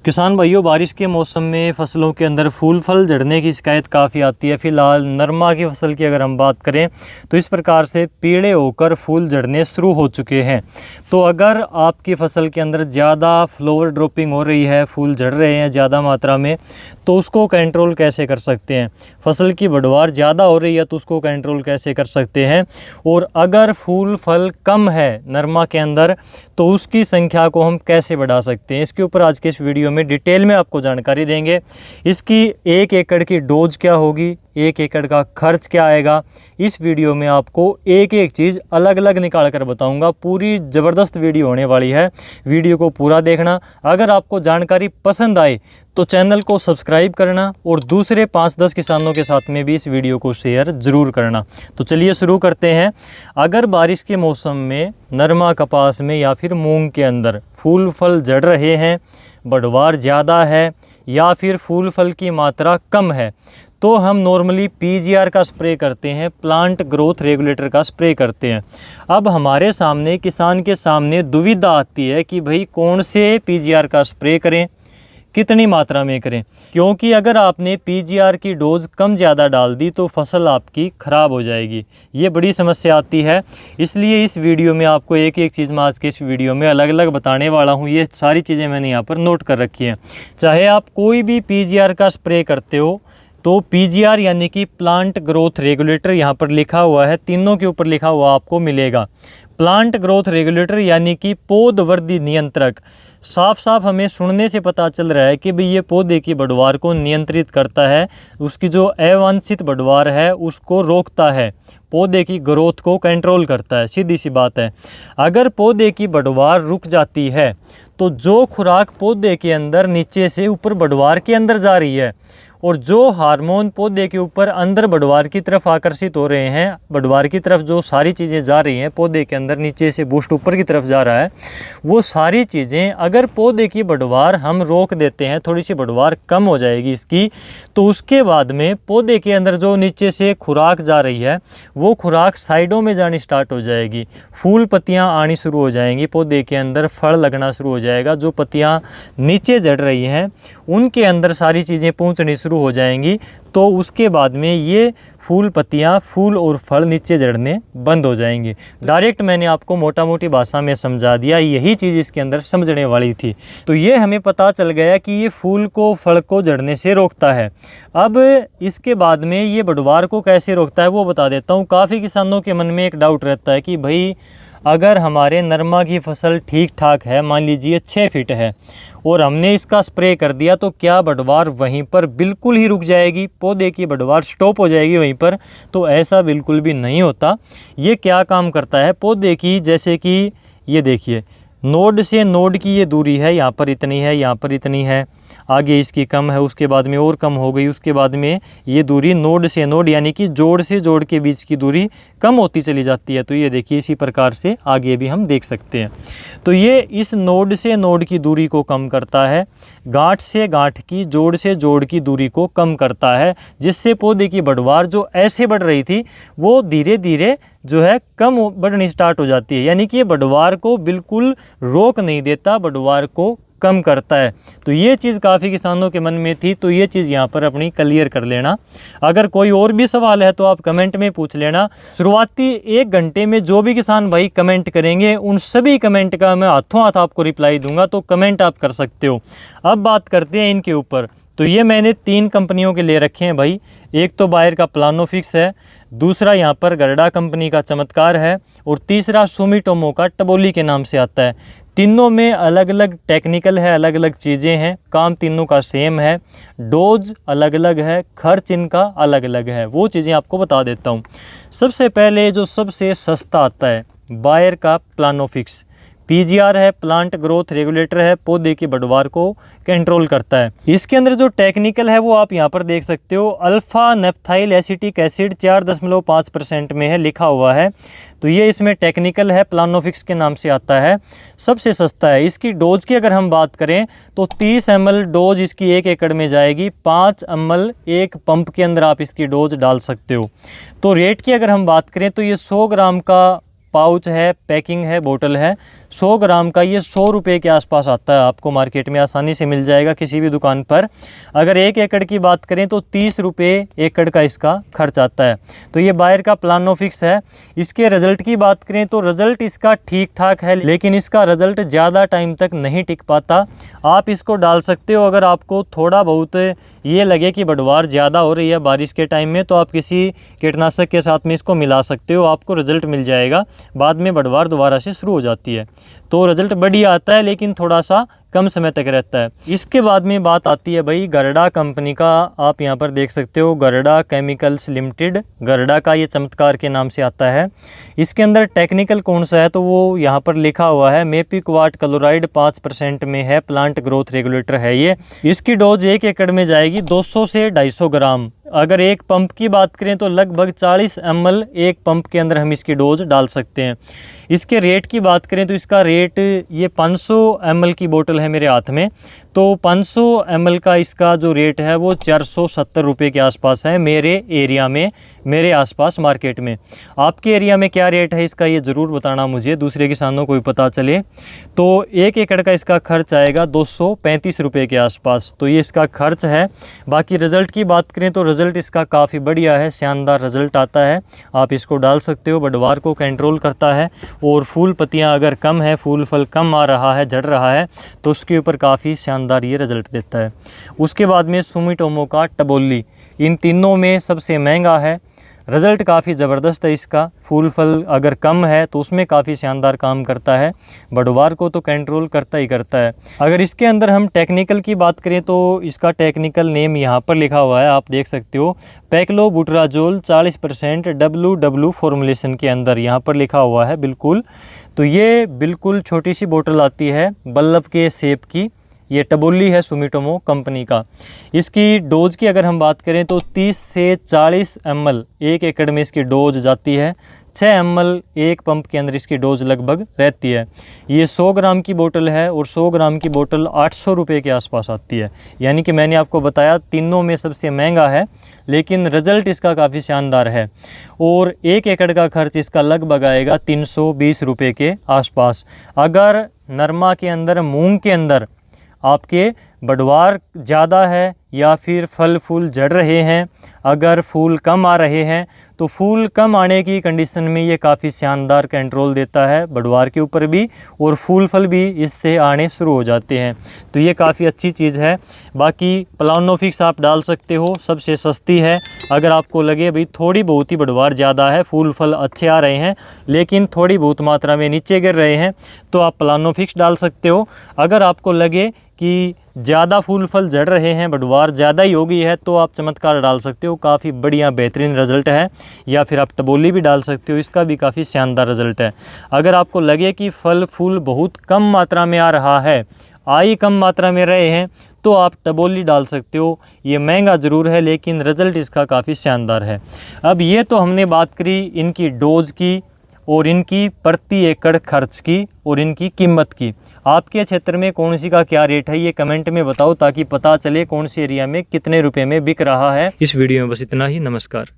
किसान भाइयों, बारिश के मौसम में फसलों के अंदर फूल फल झड़ने की शिकायत काफ़ी आती है। फिलहाल नरमा की फसल की अगर हम बात करें तो इस प्रकार से पीले होकर फूल झड़ने शुरू हो चुके हैं। तो अगर आपकी फसल के अंदर ज़्यादा फ्लावर ड्रॉपिंग हो रही है, फूल झड़ रहे हैं ज़्यादा मात्रा में, तो उसको कंट्रोल कैसे कर सकते हैं। फसल की बढ़वार ज़्यादा हो रही है तो उसको कंट्रोल कैसे कर सकते हैं। और अगर फूल फल कम है नरमा के अंदर तो उसकी संख्या को हम कैसे बढ़ा सकते हैं, इसके ऊपर आज के इस वीडियो में डिटेल में आपको जानकारी देंगे। इसकी 1 एकड़ की डोज क्या होगी, 1 एकड़ का खर्च क्या आएगा, इस वीडियो में आपको एक एक चीज़ अलग अलग निकाल कर बताऊंगा। पूरी ज़बरदस्त वीडियो होने वाली है, वीडियो को पूरा देखना। अगर आपको जानकारी पसंद आए तो चैनल को सब्सक्राइब करना और दूसरे 5-10 किसानों के साथ में भी इस वीडियो को शेयर ज़रूर करना। तो चलिए शुरू करते हैं। अगर बारिश के मौसम में नरमा कपास में या फिर मूंग के अंदर फूल फल झड़ रहे हैं, बढ़वार ज़्यादा है या फिर फूल फल की मात्रा कम है, तो हम नॉर्मली पीजीआर का स्प्रे करते हैं, प्लांट ग्रोथ रेगुलेटर का स्प्रे करते हैं। अब हमारे सामने, किसान के सामने दुविधा आती है कि भाई कौन से पीजीआर का स्प्रे करें, कितनी मात्रा में करें। क्योंकि अगर आपने पीजीआर की डोज कम ज़्यादा डाल दी तो फसल आपकी ख़राब हो जाएगी, ये बड़ी समस्या आती है। इसलिए इस वीडियो में आपको एक एक चीज़ मैं आज के इस वीडियो में अलग अलग बताने वाला हूँ। ये सारी चीज़ें मैंने यहाँ पर नोट कर रखी हैं। चाहे आप कोई भी पीजीआर का स्प्रे करते हो तो पीजीआर यानी कि प्लांट ग्रोथ रेगुलेटर यहाँ पर लिखा हुआ है, तीनों के ऊपर लिखा हुआ आपको मिलेगा। प्लांट ग्रोथ रेगुलेटर यानी कि पौध वृद्धि नियंत्रक। साफ साफ हमें सुनने से पता चल रहा है कि भाई ये पौधे की बढ़वार को नियंत्रित करता है, उसकी जो अवांछित बढ़वार है उसको रोकता है, पौधे की ग्रोथ को कंट्रोल करता है। सीधी सी बात है, अगर पौधे की बढ़वार रुक जाती है तो जो खुराक पौधे के अंदर नीचे से ऊपर बढ़वार के अंदर जा रही है और जो हार्मोन पौधे के ऊपर अंदर बढ़वार की तरफ आकर्षित हो रहे हैं, बढ़वार की तरफ जो सारी चीज़ें जा रही हैं पौधे के अंदर, नीचे से बूस्ट ऊपर की तरफ जा रहा है, वो सारी चीज़ें अगर पौधे की बढ़वार हम रोक देते हैं, थोड़ी सी बढ़वार कम हो जाएगी इसकी, तो उसके बाद में पौधे के अंदर जो नीचे से खुराक जा रही है वो खुराक साइडों में जानी स्टार्ट हो जाएगी, फूल पत्तियाँ आनी शुरू हो जाएंगी, पौधे के अंदर फल लगना शुरू हो जाएगा। जो पत्तियाँ नीचे झड़ रही हैं उनके अंदर सारी चीज़ें पहुँचनी शुरू हो जाएंगी, तो उसके बाद में ये फूल पत्तियाँ, फूल और फल नीचे झड़ने बंद हो जाएंगे। डायरेक्ट मैंने आपको मोटा मोटी भाषा में समझा दिया, यही चीज़ इसके अंदर समझने वाली थी। तो ये हमें पता चल गया कि ये फूल को, फल को झड़ने से रोकता है। अब इसके बाद में ये बढ़वार को कैसे रोकता है वो बता देता हूँ। काफ़ी किसानों के मन में एक डाउट रहता है कि भाई अगर हमारे नरमा की फसल ठीक ठाक है, मान लीजिए 6 फीट है, और हमने इसका स्प्रे कर दिया तो क्या बढ़वार वहीं पर बिल्कुल ही रुक जाएगी, पौधे की बढ़वार स्टॉप हो जाएगी वहीं पर? तो ऐसा बिल्कुल भी नहीं होता। ये क्या काम करता है, पौधे की, जैसे कि ये देखिए नोड से नोड की ये दूरी है, यहाँ पर इतनी है, यहाँ पर इतनी है, आगे इसकी कम है, उसके बाद में और कम हो गई, उसके बाद में ये दूरी नोड से नोड यानी कि जोड़ से जोड़ के बीच की दूरी कम होती चली जाती है। तो ये देखिए इसी प्रकार से आगे भी हम देख सकते हैं। तो ये इस नोड से नोड की दूरी को कम करता है, गांठ से गांठ की, जोड़ से जोड़ की दूरी को कम करता है, जिससे पौधे की बढ़वार जो ऐसे बढ़ रही थी वो धीरे धीरे जो है कम बढ़नी स्टार्ट हो जाती है। यानी कि ये बढ़वार को बिल्कुल रोक नहीं देता, बढ़वार को कम करता है। तो ये चीज़ काफ़ी किसानों के मन में थी, तो ये चीज़ यहाँ पर अपनी क्लियर कर लेना। अगर कोई और भी सवाल है तो आप कमेंट में पूछ लेना। शुरुआती 1 घंटे में जो भी किसान भाई कमेंट करेंगे उन सभी कमेंट का मैं हाथों हाथ आपको रिप्लाई दूंगा, तो कमेंट आप कर सकते हो। अब बात करते हैं इनके ऊपर। तो ये मैंने 3 कंपनियों के ले रखे हैं भाई। एक तो बायर का प्लानोफिक्स है, दूसरा यहाँ पर गरडा कंपनी का चमत्कार है, और तीसरा सुमिटोमो का टबोली के नाम से आता है। तीनों में अलग अलग टेक्निकल है, अलग अलग चीज़ें हैं, काम तीनों का सेम है, डोज अलग अलग है, खर्च इनका अलग अलग है। वो चीज़ें आपको बता देता हूँ। सबसे पहले जो सबसे सस्ता आता है बायर का प्लानोफिक्स, पीजीआर है, प्लांट ग्रोथ रेगुलेटर है, पौधे की बढ़वार को कंट्रोल करता है। इसके अंदर जो टेक्निकल है वो आप यहाँ पर देख सकते हो, अल्फा नेप्थाइल एसिटिक एसिड 4.5% में है, लिखा हुआ है। तो ये इसमें टेक्निकल है, प्लानोफिक्स के नाम से आता है, सबसे सस्ता है। इसकी डोज की अगर हम बात करें तो 30 ml डोज इसकी 1 एकड़ में जाएगी, 5 ml एक पंप के अंदर आप इसकी डोज डाल सकते हो। तो रेट की अगर हम बात करें तो ये 100 ग्राम का पाउच है, पैकिंग है, बोतल है, 100 ग्राम का ये 100 रुपये के आसपास आता है। आपको मार्केट में आसानी से मिल जाएगा किसी भी दुकान पर। अगर 1 एकड़ की बात करें तो 30 रुपये एकड़ का इसका खर्च आता है। तो ये बायर का प्लानोफिक्स है। इसके रिज़ल्ट की बात करें तो रिज़ल्ट इसका ठीक ठाक है, लेकिन इसका रिज़ल्ट ज़्यादा टाइम तक नहीं टिक पाता। आप इसको डाल सकते हो अगर आपको थोड़ा बहुत ये लगे कि बढ़वार ज़्यादा हो रही है बारिश के टाइम में, तो आप किसी कीटनाशक के साथ में इसको मिला सकते हो, आपको रिज़ल्ट मिल जाएगा। बाद में बढ़वार दोबारा से शुरू हो जाती है, तो रिज़ल्ट बढ़िया आता है, लेकिन थोड़ा सा कम समय तक रहता है। इसके बाद में बात आती है भाई गरडा कंपनी का। आप यहाँ पर देख सकते हो गरडा केमिकल्स लिमिटेड, गरडा का ये चमत्कार के नाम से आता है। इसके अंदर टेक्निकल कौन सा है तो वो यहाँ पर लिखा हुआ है मेपिक्वाट क्लोराइड 5% में है, प्लांट ग्रोथ रेगुलेटर है ये। इसकी डोज 1 एकड़ में जाएगी 200 से 250 ग्राम। अगर एक पंप की बात करें तो लगभग 40 ml एक पंप के अंदर हम इसकी डोज डाल सकते हैं। इसके रेट की बात करें तो इसका रेट, ये 500 ml की बोतल है मेरे हाथ में, तो 500 ml का इसका जो रेट है वो 470 रुपये के आसपास है मेरे एरिया में, मेरे आसपास मार्केट में। आपके एरिया में क्या रेट है इसका ये ज़रूर बताना मुझे, दूसरे किसानों को भी पता चले। तो 1 एकड़ का इसका खर्च आएगा 235 रुपये के आसपास, तो ये इसका खर्च है। बाकी रिज़ल्ट की बात करें तो रिज़ल्ट इसका काफ़ी बढ़िया है, शानदार रिज़ल्ट आता है। आप इसको डाल सकते हो, बढ़वार को कंट्रोल करता है, और फूल पत्तियाँ अगर कम है, फूल फल कम आ रहा है, झड़ रहा है, तो उसके ऊपर काफ़ी शानदार ये रिज़ल्ट देता है। उसके बाद में सुमिटोमो का टबोली, इन तीनों में सबसे महंगा है। रिज़ल्ट काफ़ी ज़बरदस्त है इसका, फूल फल अगर कम है तो उसमें काफ़ी शानदार काम करता है, बढ़वार को तो कंट्रोल करता ही करता है। अगर इसके अंदर हम टेक्निकल की बात करें तो इसका टेक्निकल नेम यहाँ पर लिखा हुआ है, आप देख सकते हो, पैक्लोबुटराजोल 40% WW फॉर्मुलेशन के अंदर यहाँ पर लिखा हुआ है बिल्कुल। तो ये बिल्कुल छोटी सी बोतल आती है बल्ब के शेप की, ये टबोली है सुमिटोमो कंपनी का। इसकी डोज की अगर हम बात करें तो 30 से 40 ml 1 एकड़ में इसकी डोज जाती है। 6 ml एक पंप के अंदर इसकी डोज लगभग रहती है। ये 100 ग्राम की बोतल है और 100 ग्राम की बोतल 800 रुपये के आसपास आती है। यानी कि मैंने आपको बताया तीनों में सबसे महंगा है, लेकिन रिज़ल्ट इसका काफ़ी शानदार है। और 1 एकड़ का खर्च इसका लगभग आएगा 320 रुपये के आसपास। अगर नरमा के अंदर, मूंग के अंदर आपके बढ़वार ज़्यादा है या फिर फल फूल झड़ रहे हैं, अगर फूल कम आ रहे हैं, तो फूल कम आने की कंडीशन में ये काफ़ी शानदार कंट्रोल देता है बढ़वार के ऊपर भी, और फूल फल भी इससे आने शुरू हो जाते हैं। तो ये काफ़ी अच्छी चीज़ है। बाकी प्लानोफिक्स आप डाल सकते हो, सबसे सस्ती है। अगर आपको लगे भाई थोड़ी बहुत ही बढ़वार ज़्यादा है, फूल फल अच्छे आ रहे हैं, लेकिन थोड़ी बहुत मात्रा में नीचे गिर रहे हैं, तो आप प्लानोफिक्स डाल सकते हो। अगर आपको लगे कि ज़्यादा फूल फल झड़ रहे हैं, बढ़वार ज़्यादा ही हो गई है, तो आप चमत्कार डाल सकते हो, काफ़ी बढ़िया बेहतरीन रिज़ल्ट है। या फिर आप टबोली भी डाल सकते हो, इसका भी काफ़ी शानदार रिज़ल्ट है। अगर आपको लगे कि फल फूल बहुत कम मात्रा में आ रहा है, आई कम मात्रा में रहे हैं, तो आप टबोली डाल सकते हो। ये महंगा ज़रूर है, लेकिन रिज़ल्ट इसका काफ़ी शानदार है। अब ये तो हमने बात करी इनकी डोज की और इनकी प्रति एकड़ खर्च की और इनकी कीमत की। आपके क्षेत्र में कौन सी का क्या रेट है ये कमेंट में बताओ, ताकि पता चले कौन सी एरिया में कितने रुपए में बिक रहा है। इस वीडियो में बस इतना ही। नमस्कार।